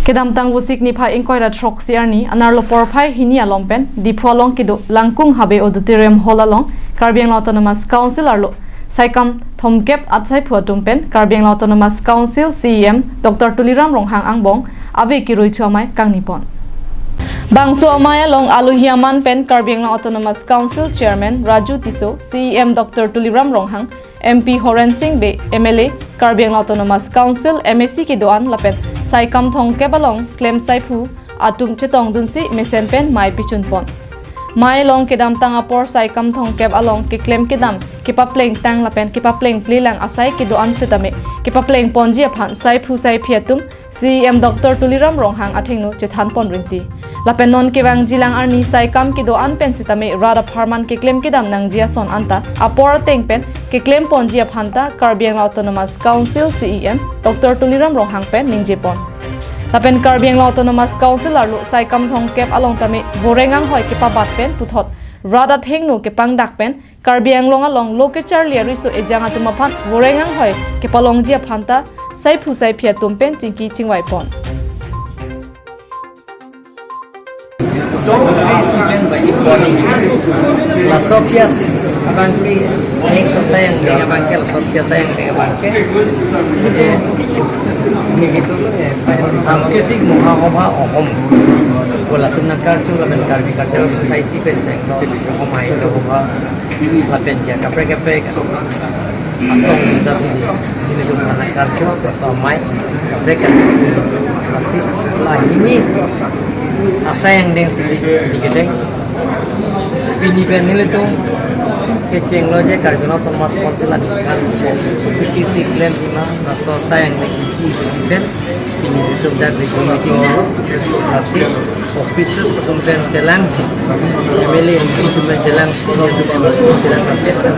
Kedam tang busik ni phai ingkoi ra throk siar ni anar lo por phai hini alompen diphualong kido langkung habe auditorium hall along Karbi Anglong Autonomous Council arlo saikam thongkep asaiphu atumpen Karbi Anglong Autonomous Council CEM Dr. Tuliram Ronghang angbong avekruithu amai kangni pon Bangso amai along aluhiaman pen Karbi Anglong Autonomous Council Chairman Raju Tiso CEM Dr. Tuliram Ronghang MP Horen Singh Be MLA Karbi Anglong Autonomous Council MAC ki doan lapen saikam thongkep along claim saiphu atum chetong dunsi mesen pen mai pichun pon mai long kedam tang apor saikam thongkep along ke claim kedam kipa pleng tang lapen kipa pleng plilang asai ki doan setame kipa pleng ponji aphan saiphu saipiatum CM Dr. Tuliram Ronghang athengnu chethan pon ringti lapen non kewang jilang arni saikam ki doan pen setame rada pharman ke claim kedam nang jia son anta apor teng pen ke claim ponji aphanta Karbi Anglong Autonomous Council CEM Dr. Tuliram Ronghang pen ningje pon Tapen Karbi Anglong Autonomous Council arlo saikam thongkep along tame borengang hoi ke pabat pen puthot rada thengnu ke pangdak pen Karbi Anglong along lokechar liariso ejanga tumaphan borengang hoi ke palongji aphanta saiphu saipia tumpen chingki chingwai pon La Sofia abangke next sayang dengan abangke La Sofia sayang dengan abangke ini gitu सांस्कृतिक मुहावहा अहम बोलातुम नकार चु लापेन Karbi cultural society पेंचें अहमाय तो होगा लापेन क्या कपड़े कपड़े असों दाबी ini tu mana kartu samai कपड़े कपड़े asik lah ini asa yang deng sedikit deng ini penil itu keceng loje Karbi Anglong Autonomous Council kan isi klaim di mana sosa yang isi pen ini itu dari meeting asik officials kemudian jalan sih MLA kemudian jalan sih itu masih jalan kapitan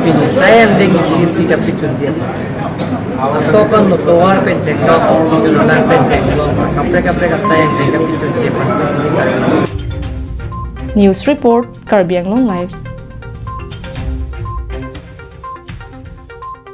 ini saya yang deng isi kapitun dia atau kan luar penceng lo di jalan penceng lo kapre saya yang deng kapitun dia News Report Karbi Anglong Live